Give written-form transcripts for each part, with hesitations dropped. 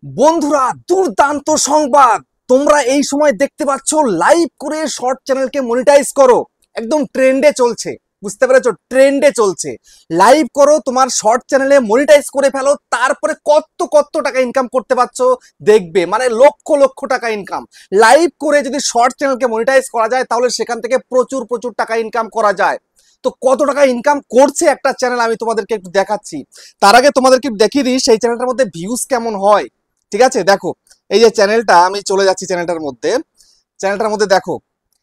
বন্ধুরা, দুর্দান্ত সংবাদ! তোমরা এই সময় দেখতে পাচ্ছ লাইভ করে শর্ট চ্যানেলকে মনিটাইজ করো। একদম ট্রেন্ডে চলছে, বুঝতে পেরেছো? ট্রেন্ডে চলছে। লাইভ করো, তোমার শর্ট চ্যানেলে মনিটাইজ করে ফেলো, তারপরে কত কত টাকা ইনকাম করতে পারছো দেখবে, মানে লক্ষ লক্ষ টাকা ইনকাম। লাইভ করে যদি শর্ট চ্যানেলকে মনিটাইজ করা যায় তাহলে সেখান থেকে প্রচুর প্রচুর টাকা ইনকাম করা যায়। তো কত টাকা ইনকাম করছে একটা চ্যানেল আমি তোমাদেরকে একটু দেখাচ্ছি। তার আগে তোমাদেরকে দেখিয়ে দিই সেই চ্যানেলটার মধ্যে ভিউজ কেমন হয়। ঠিক আছে, দেখো এই যে চ্যানেলটা, আমি চলে যাচ্ছি চ্যানেলটার মধ্যে দেখো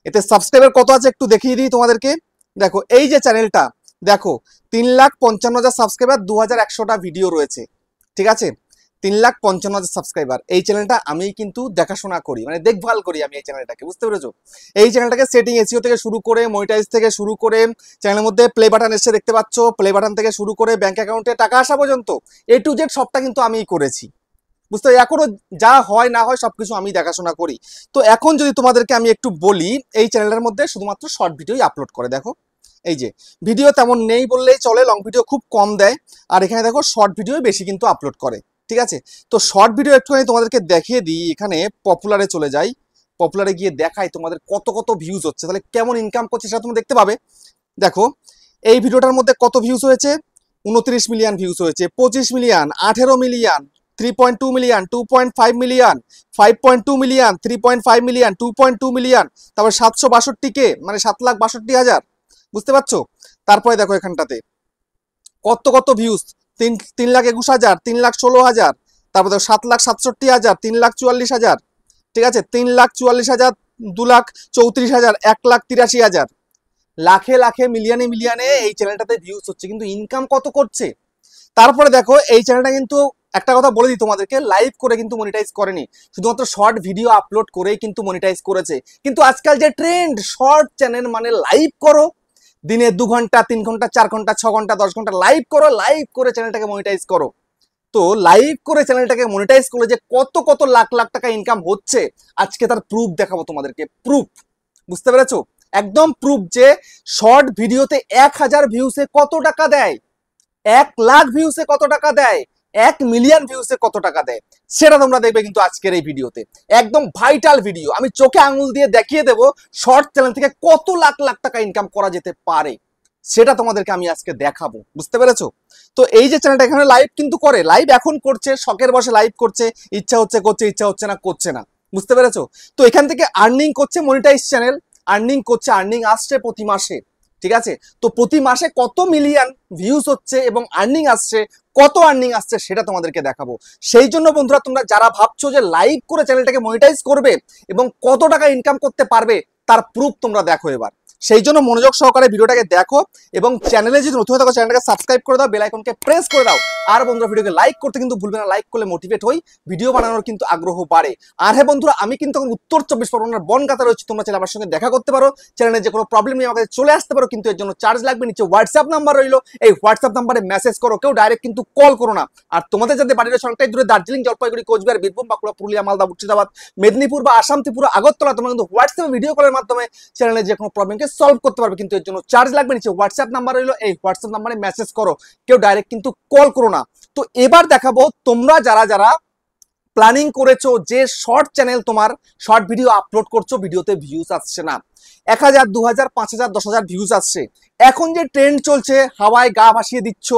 এতে সাবস্ক্রাইবার কত আছে একটু দেখিয়ে দিই তোমাদেরকে। দেখো এই যে চ্যানেলটা, দেখো 3,55,000 সাবস্ক্রাইবার, 2,100টা ভিডিও রয়েছে। ঠিক আছে, 3,55,000 সাবস্ক্রাইবার। এই চ্যানেলটা আমি কিন্তু দেখাশোনা করি, মানে দেখভাল করি আমি এই চ্যানেলটাকে, বুঝতে পেরেছো? এই চ্যানেলটাকে সেটিং, এসইও থেকে শুরু করে, মনিটাইজ থেকে শুরু করে, চ্যানেলের মধ্যে প্লে বাটন এসে দেখতে পাচ্ছ, প্লে বাটন থেকে শুরু করে ব্যাংক অ্যাকাউন্টে টাকা আসা পর্যন্ত এ টু জেড সবটা কিন্তু আমিই করেছি। বুঝতে পারি, এখনো যা হয় না হয় সবকিছু আমি দেখাশোনা করি। তো এখন যদি তোমাদেরকে আমি একটু বলি, এই চ্যানেলের মধ্যে শুধুমাত্র শর্ট ভিডিওই আপলোড করে। দেখো এই যে ভিডিও তেমন নেই বললেই চলে, লং ভিডিও খুব কম দেয়। আর এখানে দেখো শর্ট ভিডিও বেশি কিন্তু আপলোড করে। ঠিক আছে, তো শর্ট ভিডিও একটুখানি তোমাদেরকে দেখিয়ে দিই। এখানে পপুলারে চলে যাই, পপুলারে গিয়ে দেখাই তোমাদের কত কত ভিউজ হচ্ছে, তাহলে কেমন ইনকাম করছে সেটা তুমি দেখতে পাবে। দেখো এই ভিডিওটার মধ্যে কত ভিউজ হয়েছে, 29 মিলিয়ন ভিউজ হয়েছে, 25 million, 18 million, 3.2 million, 2.5 million, 5.2 million, 3.5 million, 2.2 million, তারপর 762K, মানে 7,62,000। বুঝতে পারছো? তারপরে দেখো এখানটাতে কত কত ভিউজ, 3,21,000, 3,16,000, তারপর দেখো 7,67,000, 3,44,000। ঠিক আছে, 3,44,000, 2,34,000, 1,83,000। লাখে লাখে মিলিয়নে মিলিয়নে এই চ্যানেলটাতে ভিউজ হচ্ছে, কিন্তু ইনকাম কত করছে। তারপরে দেখো এই চ্যানেলটা কিন্তু, একটা কথা বলে দিই তোমাদেরকে, লাইভ করে কিন্তু মনিটাইজ করেনি, শুধুমাত্র শর্ট ভিডিও আপলোড করেই কিন্তু মনিটাইজ করেছে। কিন্তু আজকাল যে ট্রেন্ড, শর্ট চ্যানেল মানে লাইভ করো, দিনে 2 ঘন্টা, 3 ঘন্টা, 4 ঘন্টা, 6 ঘন্টা, 10 ঘন্টা লাইভ করো, লাইভ করে চ্যানেলটাকে মনিটাইজ করো। তো লাইভ করে চ্যানেলটাকে মনিটাইজ করলে যে কত কত লাখ লাখ টাকা ইনকাম হচ্ছে, আজকে তার প্রুফ দেখাবো তোমাদেরকে, প্রুফ। বুঝতে পেরেছো? একদম প্রুফ যে শর্ট ভিডিওতে 1,000 ভিউসে কত টাকা দেয়, 1,00,000 ভিউসে কত টাকা দেয়, 1 মিলিয়ন ভিউসে কত টাকা দেয়, সেটা তোমরা দেখবে কিন্তু আজকের এই ভিডিওতে। একদম ভাইটাল ভিডিও, আমি চোখে আঙুল দিয়ে দেখিয়ে দেবো শর্ট চ্যানেল থেকে কত লাখ লাখ টাকা ইনকাম করা যেতে পারে, সেটা তোমাদেরকে আমি আজকে দেখাবো। বুঝতে পেরেছো? তো এই যে চ্যানেলটা এখানে লাইভ কিন্তু করে, লাইভ এখন করছে, শখের বসে লাইভ করছে, ইচ্ছা হচ্ছে করছে, ইচ্ছা হচ্ছে না করছে না। বুঝতে পেরেছো? তো এখান থেকে আর্নিং করছে, মনিটাইজ চ্যানেল আর্নিং করছে, আর্নিং আসছে প্রতি মাসে। ঠিক আছে, তো প্রতি মাসে কত মিলিয়ন ভিউজ হচ্ছে এবং আর্নিং আসছে, কত আর্নিং আসছে সেটা তোমাদেরকে দেখাবো। সেই জন্য বন্ধুরা, তোমরা যারা ভাবছো যে লাইভ করে চ্যানেলটাকে মনিটাইজ করবে এবং কত টাকা ইনকাম করতে পারবে, তার প্রুফ তোমরা দেখো এবার। সেই জন্য মনোযোগ সহকারে ভিডিওটাকে দেখো, এবং চ্যানেলে যদি নতুন হয়ে থাকো চ্যানেলটাকে সাবস্ক্রাইব করে দাও, বেল আইকনকে প্রেস করে দাও। আর বন্ধুরা, ভিডিওকে লাইক করতে কিন্তু ভুলবে না, লাইক করলে মোটিভেট হই, ভিডিও বানানোর কিন্তু আগ্রহ বাড়ে। আর হ্যাঁ বন্ধুরা, আমি কিন্তু এখন উত্তর 24 পরগনার বনগাঁতে রয়েছি, তোমরা চাইলে আমার সঙ্গে দেখা করতে পারো, চ্যানেলে যে কোনো প্রবলেম নিয়ে আমার কাছে চলে আসতে পারো, কিন্তু এর জন্য চার্জ লাগবে। নিচে হোয়াটসঅ্যাপ নাম্বার রইলো, এই হোয়াটসঅ্যাপ নাম্বারে মেসেজ করো, কেউ ডাইরেক্ট কিন্তু কল করো না। আর তোমাদের যাদের বাড়ির অনেকটাই দূরে, দার্জিলিং, জলপাইগুড়ি, কোচবিহার, বীরভূম, বাঁকুড়া, পুরুলিয়া, মালদা, মুর্শিদাবাদ, মেদিনীপুর বা আসাম, ত্রিপুরা, আগরতলা, তোমরা কিন্তু হোয়াটসঅ্যাপে ভিডিও কলের মাধ্যমে চ্যানেলে যে কোনো প্রবলেমকে সলভ করতে পারবে, কিন্তু এর জন্য চার্জ লাগবে। নিচে হোয়াটসঅ্যাপ নাম্বার রইলো, এই হোয়াটসঅ্যাপ নাম্বারে মেসেজ করো, কেউ ডাইরেক্ট কিন্তু কল করো না। তো এবার দেখাবো তোমরা যারা যারা প্ল্যানিং করেছো যে শর্ট চ্যানেল, তোমার শর্ট ভিডিও আপলোড করছো, ভিডিওতে ভিউজ আসছে না, 1,000, 2,000, 5,000, 10,000 ভিউজ আসছে। এখন যে ট্রেন্ড চলছে, হাওয়ায় গা ভাসিয়ে দিচ্ছ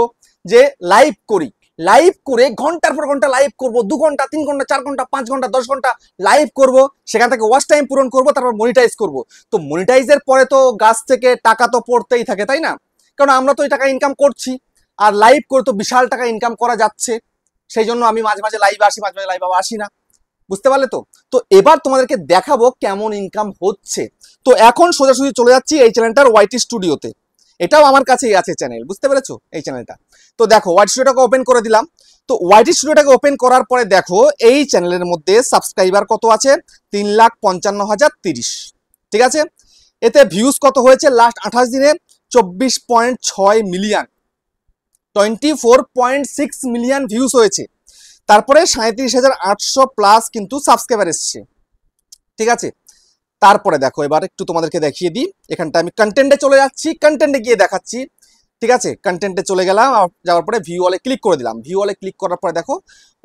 যে লাইভ করি, লাইভ করে ঘন্টার পর ঘন্টা লাইভ করবো, 2 ঘন্টা, 3 ঘন্টা, 4 ঘন্টা, 5 ঘন্টা, 10 ঘন্টা লাইভ করব, সেখান থেকে ওয়াচ টাইম পূরণ করবো, তারপর মনিটাইজ করব। তো মনিটাইজের পরে তো গাছ থেকে টাকা তো পড়তেই থাকে, তাই না? কারণ আমরা তো এই টাকা ইনকাম করছি, আর লাইভ করে তো বিশাল টাকা ইনকাম করা যাচ্ছে। সেই জন্য আমি মাঝে মাঝে লাইভ আসি, মাঝে মাঝে লাইভ আসি না। বুঝতে পারলে তো? তো এবার তোমাদেরকে দেখাবো কেমন ইনকাম হচ্ছে। তো এখন সোজাসুজি চলে যাচ্ছি এই চ্যানেলটার ওয়াইটি স্টুডিওতে। এটাও আমার কাছেই আছে চ্যানেল, বুঝতে পেরেছো? এই চ্যানেলটা তো দেখো, ওয়াইটি স্টুডিওটাকে ওপেন করে দিলাম। তো ওয়াইটি স্টুডিওটাকে ওপেন করার পরে দেখো এই চ্যানেলের মধ্যে সাবস্ক্রাইবার কত আছে, 3,55,030। ঠিক আছে, এতে ভিউজ কত হয়েছে লাস্ট 28 দিনে, 24.6 মিলিয়ন, 24.6 মিলিয়ন ভিউজ হয়েছে। তারপরে 37,800 প্লাস কিন্তু সাবস্ক্রাইবার এসছে। ঠিক আছে, তারপরে দেখো এবার একটু তোমাদেরকে দেখিয়ে দিই, এখানটা আমি কন্টেন্টে চলে যাচ্ছি, কন্টেন্টে গিয়ে দেখাচ্ছি ঠিক আছে, কন্টেন্টে চলে গেলাম, যাওয়ার পরে ভিউ অলে ক্লিক করে দিলাম। ভিউ অলে ক্লিক করার পরে দেখো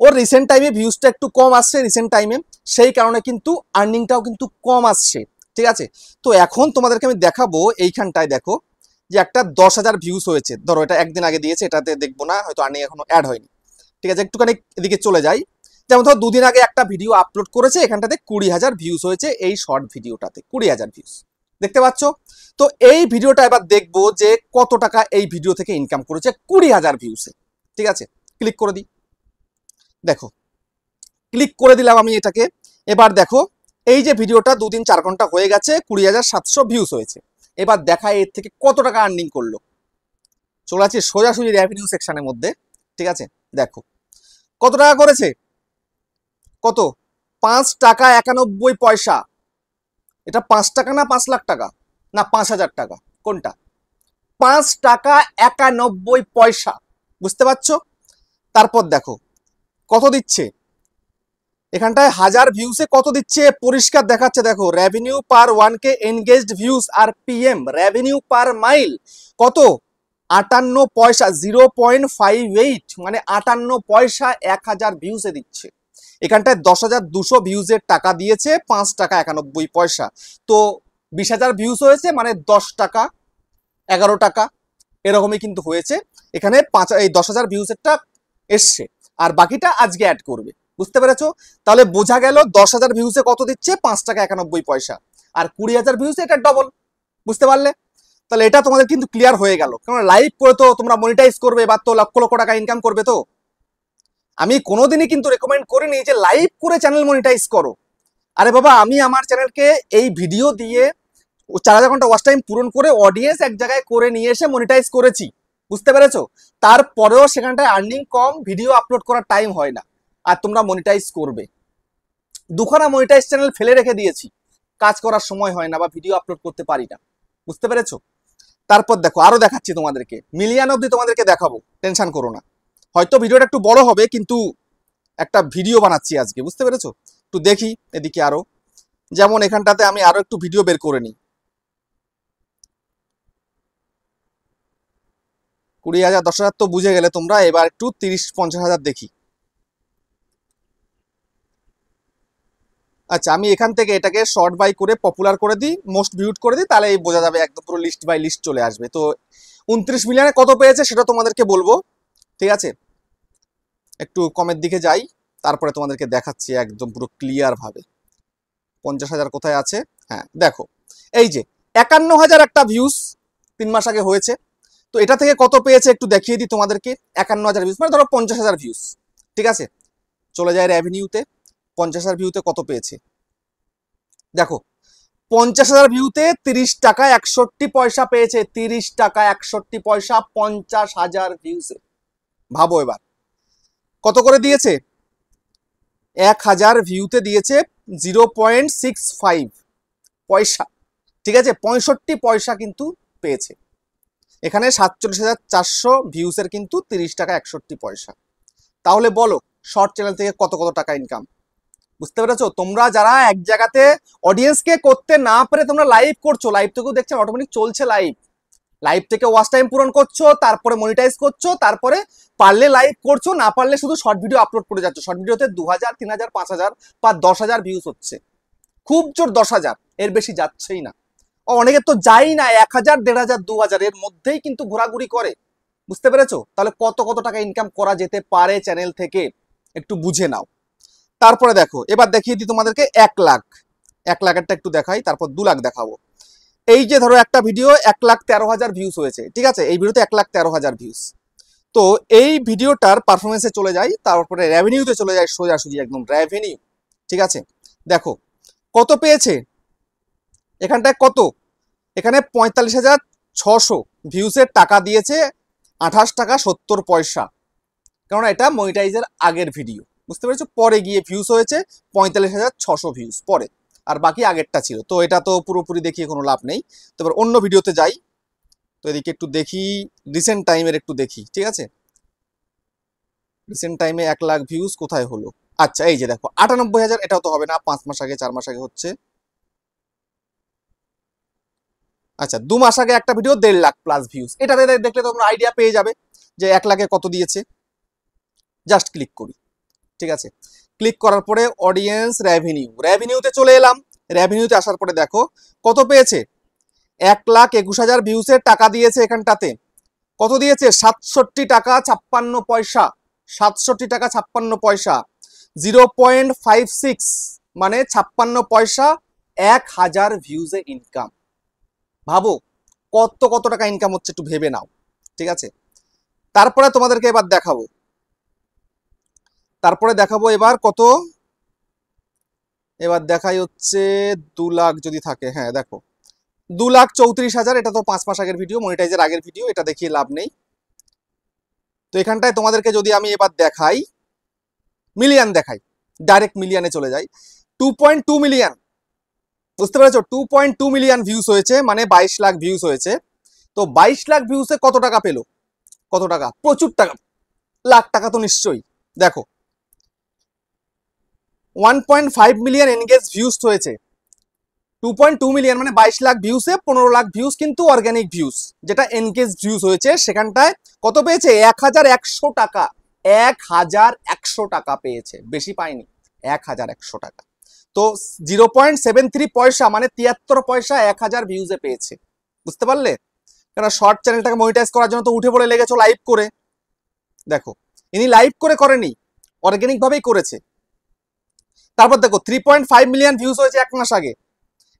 ওর রিসেন্ট টাইমে ভিউজটা একটু কম আসছে রিসেন্ট টাইমে, সেই কারণে কিন্তু আর্নিংটাও কিন্তু কম আসছে। ঠিক আছে, তো এখন তোমাদেরকে আমি দেখাবো এইখানটায় দেখো যে একটা 10,000 ভিউজ হয়েছে। ধরো এটা একদিন আগে দিয়েছে, এটাতে দেখবো না, হয়তো আর্নিং এখনো অ্যাড হয়নি। ঠিক আছে, একটুখানি এদিকে চলে যাই। যেমন ধরো দুদিন আগে একটা ভিডিও আপলোড করেছে, এখানটাতে 20,000 ভিউজ হয়েছে, এই শর্ট ভিডিওটাতে 20,000 ভিউজ দেখতে পাচ্ছ। তো এই ভিডিওটা এবার দেখবো যে কত টাকা এই ভিডিও থেকে ইনকাম করেছে 20,000 ভিউসে। ঠিক আছে, ক্লিক করে দিই। দেখো ক্লিক করে দিলাম আমি এটাকে। এবার দেখো এই যে ভিডিওটা 2-4 ঘন্টা হয়ে গেছে, 20,700 ভিউজ হয়েছে। এবার দেখা এর থেকে কত টাকা আর্নিং করলো। চলে আছে সোজাসুজি রেভিনিউ সেকশনের মধ্যে। ঠিক আছে, দেখো কত টাকা করেছে, কত 5 টাকা 91 পয়সা। এটা 5 টাকা না 5 লাখ টাকা না 5,000 টাকা, কোনটা? 5 টাকা 91 পয়সা, বুঝতে পারছো? তারপর দেখো কত দিচ্ছে, এখানটায় 1000 ভিউসে কত দিচ্ছে পরিষ্কার দেখাচ্ছে। দেখো রেভিনিউ পার 1K এনগেজড ভিউজ আর পিএম, রেভিনিউ পার মাইল কত 58 পয়সা, 0.58, মানে 58 পয়সা 1000 ভিউসে দিচ্ছে। এখানটায় 10,200 ভিউজের টাকা দিয়েছে 5 টাকা 91 পয়সা। তো 20,000 ভিউজ হয়েছে, মানে 10 টাকা 11 টাকা এরকমই কিন্তু হয়েছে। এখানে এই 10,000 ভিউজেরটা এসছে, আর বাকিটা আজকে অ্যাড করবে, বুঝতে পেরেছো? তাহলে বোঝা গেল 10,000 ভিউজে কত দিচ্ছে, 5 টাকা 91 পয়সা, আর 20,000 ভিউজে এটা ডবল, বুঝতে পারলে? তাহলে এটা তোমাদের কিন্তু ক্লিয়ার হয়ে গেল। কারণ লাইভ করে তো তোমরা মনিটাইজ করবে, এবার তো লক্ষ লক্ষ টাকা ইনকাম করবে। তো আমি কোনোদিনই কিন্তু রেকমেন্ড করিনি যে লাইভ করে চ্যানেল মনিটাইজ করো। আরে বাবা, আমি আমার চ্যানেলকে এই ভিডিও দিয়ে 4,000 ঘন্টা ওয়াচ টাইম পূরণ করে অডিয়েন্স এক জায়গায় করে নিয়ে এসে মনিটাইজ করেছি, বুঝতে পেরেছো? তারপরেও সেখানটায় আর্নিং কম, ভিডিও আপলোড করার টাইম হয় না, আর তোমরা মনিটাইজ করবে। দুখানা মনিটাইজ চ্যানেল ফেলে রেখে দিয়েছি, কাজ করার সময় হয় না বা ভিডিও আপলোড করতে পারি না, বুঝতে পেরেছো? তারপর দেখো আরো দেখাচ্ছি তোমাদেরকে, মিলিয়ন অবধি তোমাদেরকে দেখাবো, টেনশন করো না। হয়তো ভিডিওটা একটু বড় হবে, কিন্তু একটা ভিডিও বানাচ্ছি আজকে, বুঝতে পেরেছো? একটু দেখি এদিকে আরো, যেমন এখানটাতে আমি আরো একটু ভিডিও বের করে নিই। 20,000 10,000 তো বুঝে গেলে তোমরা, এবার একটু 30-50,000 দেখি। আচ্ছা, আমি এখান থেকে এটাকে শর্ট বাই করে পপুলার করে দিই, মোস্ট ভিউড করে দিই, তাহলে বোঝা যাবে, একদম পুরো লিস্ট বাই লিস্ট চলে আসবে। তো 29 মিলিয়নে কত পেয়েছে সেটা তোমাদেরকে বলবো। ঠিক আছে, একটু কমের দিকে যাই, তারপরে তোমাদেরকে দেখাচ্ছি একদম পুরো ক্লিয়ার ভাবে। 50,000 কোথায় আছে? হ্যাঁ দেখো, এই যে 51,000 একটা ভিউজ 3 মাস আগে হয়েছে। তো এটা থেকে কত পেয়েছে একটু দেখিয়ে দিই তোমাদেরকে। 51,000 ভিউজ মানে ধরো 50,000 ভিউজ। ঠিক আছে, চলে যায় রেভিনিউতে, 50,000 ভিউতে কত পেয়েছে দেখো। 50,000 ভিউতে 30 টাকা 61 পয়সা পেয়েছে, 30 টাকা 61 পয়সা 50,000 ভিউসে। ভাবো এবার কত করে দিয়েছে, 1,000 ভিউতে দিয়েছে 0.65 পয়সা। ঠিক আছে, 65 পয়সা কিন্তু পেয়েছে। এখানে 47,400 ভিউসের কিন্তু 30 টাকা 61 পয়সা। তাহলে বলো শর্ট চ্যানেল থেকে কত কত টাকা ইনকাম, বুঝতে পেরেছো? তোমরা যারা এক জায়গাতে অডিয়েন্সকে করতে না পারে তোমরা লাইভ করছো, লাইভ থেকেও দেখছেন অটোমেটিক চলছে লাইভ, লাইভ থেকে ওয়াচ টাইম পূরণ করছো, তারপরে মনিটাইজ করছো, তারপরে পারলে লাইভ করছো, না পারলে শুধু শর্ট ভিডিও আপলোড করে যাচ্ছ। শর্ট ভিডিওতে 2,000 3,000 5,000 বা 10,000 ভিউজ হচ্ছে, খুব জোর 10,000, এর বেশি যাচ্ছেই না। অনেকে তো যাই না, 1,000 1,500 2,000 এর মধ্যেই কিন্তু ঘোরাঘুরি করে, বুঝতে পেরেছো? তাহলে কত কত টাকা ইনকাম করা যেতে পারে চ্যানেল থেকে একটু বুঝে নাও। তারপরে দেখো এবার দেখিয়ে দিই তোমাদেরকে 1 লাখ, 1 লাখেরটা একটু দেখাই, তারপর 2 লাখ দেখাবো। এই যে ধরো একটা ভিডিও 1,13,000 ভিউজ হয়েছে। ঠিক আছে, এই ভিডিওতে 1,13,000 ভিউজ। তো এই ভিডিওটার পারফরমেন্সে চলে যাই, তারপরে রেভিনিউতে চলে যায় সোজাসুজি একদম রেভিনিউ। ঠিক আছে, দেখো কত পেয়েছে এখানটায়, কত এখানে 45,600 ভিউসের টাকা দিয়েছে 28 টাকা 70 পয়সা, কারণ এটা মনিটাইজের আগের ভিডিও, বুঝতে পেরেছো? পরে গিয়ে ভিউস হয়েছে 45,600 ভিউস পরে, আর বাকি আগেরটা ছিল। তো এটা তো পুরোপুরি দেখিয়ে কোনো লাভ নেই। তো এবার অন্য ভিডিওতে যাই, তো এদিকে একটু দেখি রিসেন্ট টাইমের একটু দেখি। ঠিক আছে, রিসেন্ট টাইমে 1 লাখ ভিউজ কোথায় হলো। আচ্ছা এই যে দেখো 98,000, এটাও তো হবে না, 5 মাস আগে 4 মাস আগে হচ্ছে। আচ্ছা 2 মাস আগে একটা ভিডিও 1.5 লাখ প্লাস ভিউজ, এটাতে দেখলে তোমরা আইডিয়া পেয়ে যাবে যে 1 লাখে কত দিয়েছে। জাস্ট ক্লিক করি, ঠিক আছে। ক্লিক করার পরে অডিয়েন্স রেভিনিউতে চলে এলাম। রেভিনিউতে আসার পরে দেখো কত পেয়েছে, 1,21,000 ভিউসের টাকা দিয়েছে। এখানটাতে কত দিয়েছে, 67 টাকা 56 পয়সা। 67 টাকা 56 পয়সা, 0.56 মানে 56 পয়সা 1000 ভিউজে ইনকাম। ভাবো কত কত টাকা ইনকাম হচ্ছে, একটু ভেবে নাও, ঠিক আছে। তারপরে তোমাদেরকে এবার দেখাবো, এবার কত, এবার দেখাই হচ্ছে 2 লাখ যদি থাকে, হ্যাঁ দেখো 2,34,000। এটা তো 5 মাস আগের ভিডিও, মনিটাইজের আগের ভিডিও, এটা দেখিয়ে লাভ নেই। তো এখানটায় তোমাদেরকে যদি আমি এবার দেখাই, মিলিয়ন দেখাই, ডাইরেক্ট মিলিয়নে চলে যাই, 2.2 মিলিয়ন, বুঝতে পেরেছো, 2.2 মিলিয়ন ভিউজ হয়েছে, মানে 22 লাখ ভিউজ হয়েছে। তো 22 লাখ ভিউজে কত টাকা পেলো, কত টাকা, প্রচুর টাকা, লাখ টাকা তো নিশ্চয়ই। দেখো 1.5 মিলিয়ন এনগেজ ভিউজ হয়েছে, 2.2 মিলিয়ন মানে 22 লাখ ভিউসে 15 লাখ ভিউজ কিন্তু অর্গানিক ভিউজ, যেটা এনগেজ ভিউজ হয়েছে সেখানটায় কত পেয়েছে, 1100 টাকা। 1100 টাকা পেয়েছে, বেশি পায়নি, 1100 টাকা। তো 0.73 পয়সা মানে 73 পয়সা 1000 ভিউজে পেয়েছে, বুঝতে পারলে। কেন শর্ট চ্যানেলটাকে মনিটাইজ করার জন্য তো উঠে পড়ে লেগেছো লাইভ করে। দেখো ইনি লাইভ করে করেনি, অর্গানিক ভাবেই করেছে। তারপর দেখো 3.5 মিলিয়ন ভিউজ হয়েছে 1 মাস আগে,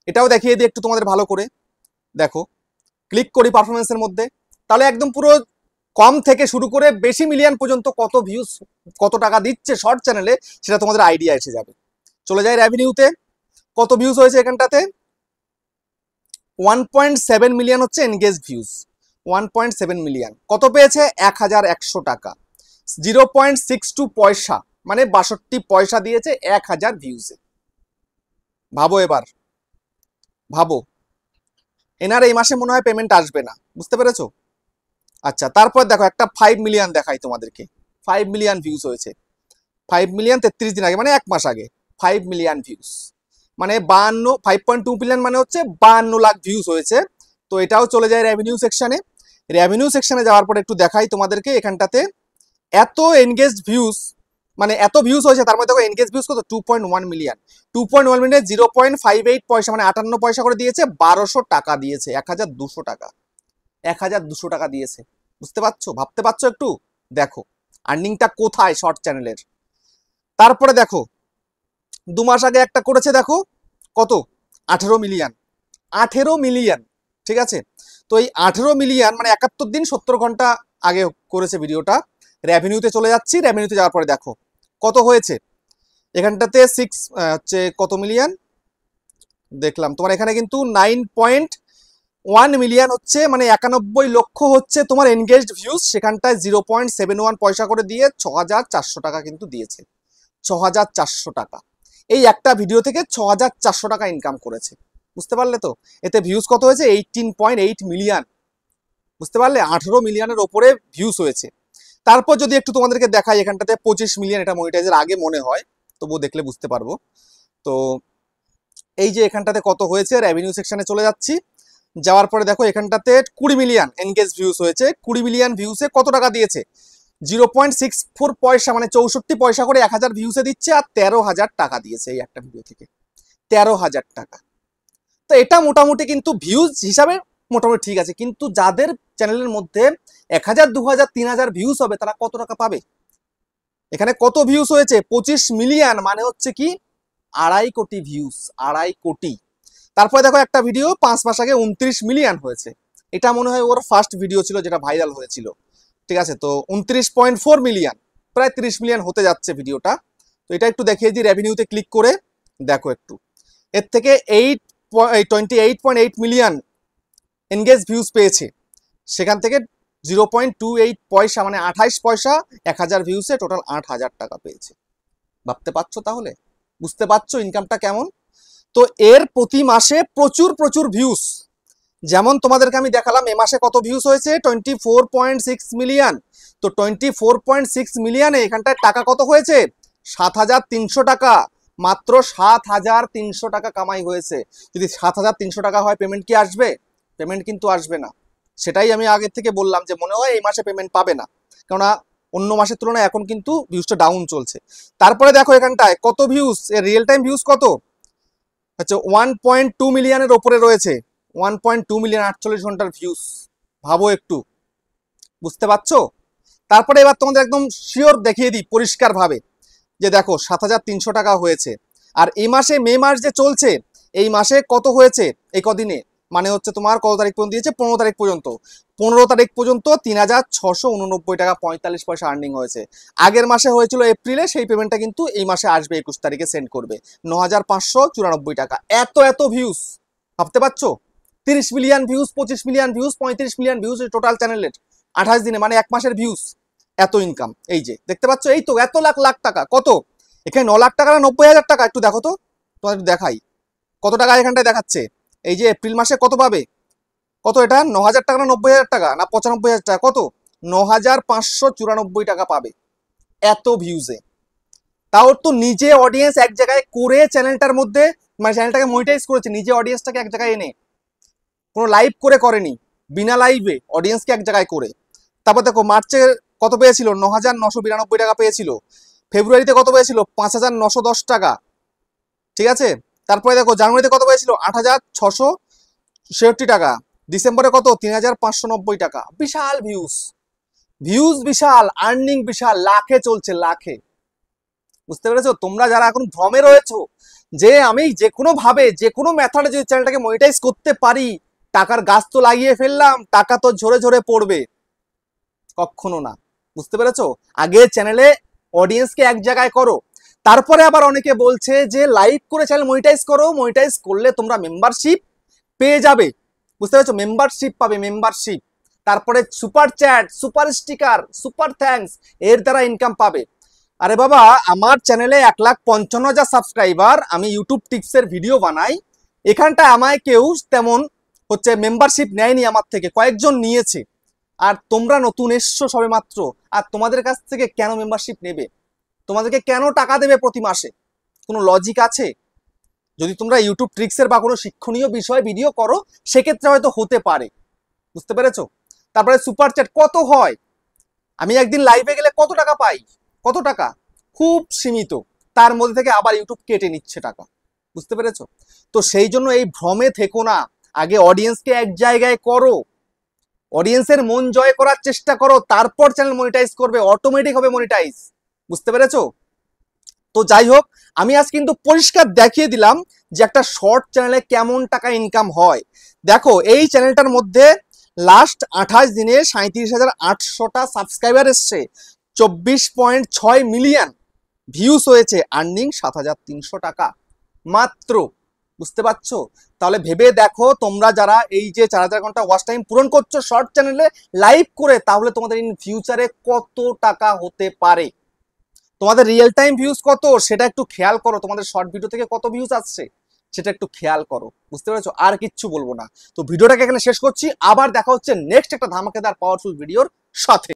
এটাও দেখিয়ে দিই একটু তোমাদের ভালো করে। দেখো ক্লিক করি পারফরমেন্সের মধ্যে, তাহলে একদম পুরো কম থেকে শুরু করে বেশি মিলিয়ন পর্যন্ত কত ভিউজ, কত টাকা দিচ্ছে শর্ট চ্যানেলে, সেটা তোমাদের আইডিয়া এসে যাবে। চলে যায় রেভিনিউতে, কত ভিউজ হয়েছে এখানটাতে, 1.7 মিলিয়ন হচ্ছে এনগেজ ভিউজ, 1.7 মিলিয়ন। কত পেয়েছে, 1100 টাকা, 0.62 পয়সা মানে 62 পয়সা দিয়েছে 1000 ভিউজে। ভাবো এবার, ভাবো, এনার এই মাসে মনে হয় পেমেন্ট আসবে না, বুঝতে পেরেছো। আচ্ছা তারপর দেখো একটা 5 মিলিয়ন দেখাই তোমাদেরকে, 5 মিলিয়ন ভিউজ হয়েছে, 5 মিলিয়ন 33 দিন আগে মানে 1 মাস আগে 5 মিলিয়ন ভিউজ মানে 52, 5.2 মিলিয়ন মানে হচ্ছে 52 লাখ ভিউজ হয়েছে। তো এটাও চলে যায় রেভিনিউ সেকশনে। রেভিনিউ সেকশনে যাওয়ার পর একটু দেখাই তোমাদেরকে, এখানটাতে এত এনগেজড ভিউজ মানে এত ভিউজ হয়েছে, তার মধ্যে দেখো এনগেজ ভিউজ কত, 2.1 মিলিয়ন। 2.1 মিলিয়ন 0.58 পয়সা মানে 58 পয়সা করে দিয়েছে, 1200 টাকা দিয়েছে, 1200 টাকা, 1200 টাকা দিয়েছে, বুঝতে পারছো, ভাবতে পারছো একটু। দেখো আর্নিংটা কোথায় শর্ট চ্যানেলের। তারপরে দেখো 2 মাস আগে একটা করেছে, দেখো কত, 18 মিলিয়ন, 18 মিলিয়ন, ঠিক আছে। তো এই 18 মিলিয়ন মানে 71 দিন 70 ঘন্টা আগে করেছে ভিডিওটা। রেভিনিউতে চলে যাচ্ছি, রেভিনিউতে যাওয়ার পরে দেখো কত হয়েছে, এখানটাতে 6 হচ্ছে কত মিলিয়ন দেখলাম তোমার, এখানে কিন্তু 9.1 মিলিয়ন হচ্ছে, মানে 91 লক্ষ হচ্ছে তোমার এনগেজড ভিউজ। সেখানটায় 0.71 পয়সা করে দিয়ে 6400 টাকা কিন্তু দিয়েছে, 6400 টাকা। এই একটা ভিডিও থেকে 6400 টাকা ইনকাম করেছে, বুঝতে পারলে তো। এতে ভিউজ কত হয়েছে, 18.8 মিলিয়ন, বুঝতে পারলে, 18 মিলিয়নের ওপরে ভিউজ হয়েছে। তারপর যদি একটু তোমাদেরকে দেখাই, এখানটাতে 25 মিলিয়ন, এটা মনিটাইজের আগে মনে হয়, তবুও দেখলে বুঝতে পারবো। তো এই যে এখানটাতে কত হয়েছে, রেভিনিউ সেকশনে চলে যাচ্ছি। যাওয়ার পরে দেখো এখানটাতে 20 মিলিয়ন এনগেজ ভিউজ হয়েছে, 20 মিলিয়ন ভিউসে কত টাকা দিয়েছে, 0.64 পয়সা মানে 64 পয়সা করে 1000 ভিউসে দিচ্ছে, আর 13,000 টাকা দিয়েছে এই একটা ভিডিও থেকে, 13,000 টাকা। তো এটা মোটামুটি কিন্তু ভিউজ হিসাবে মোটামুটি ঠিক আছে, কিন্তু যাদের চ্যানেলের মধ্যে 1000, 2000, 3000 ভিউজ হবে তারা কত টাকা পাবে। এখানে কত ভিউজ হয়েছে, 25 মিলিয়ন মানে হচ্ছে কি 2.5 কোটি ভিউজ, 2.5 কোটি। তারপরে দেখো একটা ভিডিও 5 মাস আগে 29 মিলিয়ন হয়েছে, এটা মনে হয় ওর ফার্স্ট ভিডিও ছিল যেটা ভাইরাল হয়েছিল, ঠিক আছে। তো 29.4 মিলিয়ন, প্রায় 30 মিলিয়ন হতে যাচ্ছে ভিডিওটা। তো এটা একটু দেখিয়ে দিই রেভিনিউতে ক্লিক করে, দেখো একটু এর থেকে 28.8 মিলিয়ন এনগেজ ভিউজ পেয়েছে, সেখান থেকে 0.28 পয়সা মানে 28 পয়সা 1000 ভিউসে টোটাল 8000 টাকা পেয়েছে। ভাবতে পারছো তাহলে, বুঝতে পারছো ইনকামটা কেমন। তো এর প্রতি মাসে প্রচুর প্রচুর ভিউজ, যেমন তোমাদেরকে আমি দেখালাম এ মাসে কত ভিউজ হয়েছে, 24.6 মিলিয়ন। তো 24.6 মিলিয়নে এখানটায় টাকা কত হয়েছে, 7300 টাকা, মাত্র 7300 টাকা কামাই হয়েছে। যদি 7300 টাকা হয় পেমেন্ট কি আসবে, পেমেন্ট কিন্তু আসবে না। সেটাই আমি আগে থেকে বললাম যে মনে হয় এই মাসে পেমেন্ট পাবে না, কেননা অন্য মাসের তুলনায় এখন কিন্তু ভিউজটা ডাউন চলছে। তারপরে দেখো এখানটায় কত ভিউজ, রিয়েল টাইম ভিউজ কত হচ্ছে 1.2 মিলিয়নের ওপরে রয়েছে। 1.2 মিলিয়ন 48 ঘন্টার ভিউজ, ভাবো একটু, বুঝতে পারছো? তারপরে এবার তোমাদের একদম শিওর দেখিয়ে দিই পরিষ্কার ভাবে, যে দেখো 7,300 টাকা হয়েছে। আর এই মাসে মে মাস যে চলছে, এই মাসে কত হয়েছে এই কদিনে, মানে হচ্ছে তোমার কত তারিখ পর্যন্ত দিয়েছে, 15 তারিখ পর্যন্ত। 15 তারিখ পর্যন্ত 3,689 টাকা 45 পয়সা আর্নিং হয়েছে। আগের মাসে হয়েছিল এপ্রিলে, সেই পেমেন্টটা কিন্তু এই মাসে আসবে, 21 তারিখে সেন্ড করবে 9,594 টাকা। এত এত ভিউজ, ভাবতে পারছো? 30 million views, 25 million views, 35 million views total চ্যানেলের 28 দিনে, মানে এক মাসের ভিউজ। এত ইনকাম, এই যে দেখতে পাচ্ছ, এই তো এত লাখ লাখ টাকা। কত এখানে 9 লাখ টাকা না 90,000 টাকা, একটু দেখো তো, তোমাদের একটু দেখাই কত টাকা এখানটায় দেখাচ্ছে। এই যে এপ্রিল মাসে কত পাবে, কত এটা 9,000 টাকা না 90,000 টাকা না 95,000 টাকা, কত 9,594 টাকা পাবে এত ভিউজে। তাও তো নিজে অডিয়েন্স এক জায়গায় করে চ্যানেলটার মধ্যে, মানে চ্যানেলটাকে মনিটাইজ করেছে নিজে, অডিয়েন্সটাকে এক জায়গায় এনে, কোনো লাইভ করে করেনি, বিনা লাইভে অডিয়েন্সকে এক জায়গায় করে। তারপর দেখো মার্চে কত পেয়েছিল, 9,992 টাকা পেয়েছিল। ফেব্রুয়ারিতে কত পেয়েছিল, 5,910 টাকা, ঠিক আছে। তারপরে দেখো জানুয়ারিতে কত পেয়েছিল, 8,666 টাকা। ডিসেম্বরে কত, 3,590 টাকা। বিশাল ভিউজ, ভিউজ বিশাল, আর্নিং বিশাল, লাখে চলছে, লাখে। বুঝতে পেরেছো? তোমরা যারা এখন ভ্রমে রয়েছো যে আমি যে কোনো ভাবে, যে কোনো মেথডে যদি চ্যানেলটাকে মনিটাইজ করতে পারি, টাকার গাছ তো লাগিয়ে ফেললাম, টাকা তো ঝরে ঝরে পড়বে, কখনো না। বুঝতে পেরেছো? আগে চ্যানেলে অডিয়েন্সকে এক জায়গায় করো, তারপরে আবার অনেকে বলছে যে লাইভ করে চ্যানেল মনিটাইজ করো, মনিটাইজ করলে তোমরা মেম্বারশিপ পেয়ে যাবে। বুঝতে পেরেছো? মেম্বারশিপ পাবে, মেম্বারশিপ, তারপরে super chat, super sticker, super thanks, এর দ্বারা ইনকাম পাবে। আরে বাবা, আমার চ্যানেলে 1,55,000 সাবস্ক্রাইবার, আমি ইউটিউব টিপসের ভিডিও বানাই, এখানটা আমায় কেউ তেমন হচ্ছে মেম্বারশিপ নেয়নি আমার থেকে, কয়েকজন নিয়েছে। আর তোমরা নতুন এসছো সবে মাত্র, আর তোমাদের কাছ থেকে কেন মেম্বারশিপ নেবে, তোমাদেরকে কেন টাকা দেবে প্রতি মাসে? কোনো লজিক আছে? যদি তোমরা ইউটিউব ট্রিক্সের বা কোনো শিক্ষণীয় বিষয়ে ভিডিও করো, সেক্ষেত্রে হয়তো হতে পারে। বুঝতে পেরেছো? তারপরে সুপার চ্যাট কত হয়, আমি একদিন লাইভে গেলে কত টাকা পাই, কত টাকা, খুব সীমিত, তার মধ্যে থেকে আবার ইউটিউব কেটে নিচ্ছে টাকা। বুঝতে পেরেছো? তো সেই জন্য এই ভ্রমে থেকো না, আগে অডিয়েন্সকে এক জায়গায় করো, অডিয়েন্সের মন জয় করার চেষ্টা করো, তারপর চ্যানেল মনিটাইজ করবে, অটোমেটিক হবে মনিটাইজ। বুঝতে পেরেছো? তো যাই হোক, আমি আজ কিন্তু পরিষ্কার দেখিয়ে দিলাম যে একটা শর্ট চ্যানেলে কেমন টাকা ইনকাম হয়। দেখো এই চ্যানেলটার মধ্যে লাস্ট 28 দিনে 37,800টা সাবস্ক্রাইবার এসছে, 24.6 মিলিয়ন ভিউজ হয়েছে, আর্নিং 7,300 টাকা মাত্র। বুঝতে পারছো? তাহলে ভেবে দেখো, তোমরা যারা এই যে 4,000 ঘন্টা ওয়াচ টাইম পূরণ করছো শর্ট চ্যানেলে লাইভ করে, তাহলে তোমাদের ইন ফিউচারে কত টাকা হতে পারে। তোমাদের রিয়েল টাইম ভিউজ কত সেটা একটু খেয়াল করো, তোমাদের শর্ট ভিডিও থেকে কত ভিউজ আসছে সেটা একটু খেয়াল করো। বুঝতে পেরেছো? আর কিচ্ছু বলবো না। তো ভিডিওটাকে এখানে শেষ করছি, আবার দেখা হচ্ছে নেক্সট একটা ধামাকেদার পাওয়ারফুল ভিডিওর সাথে।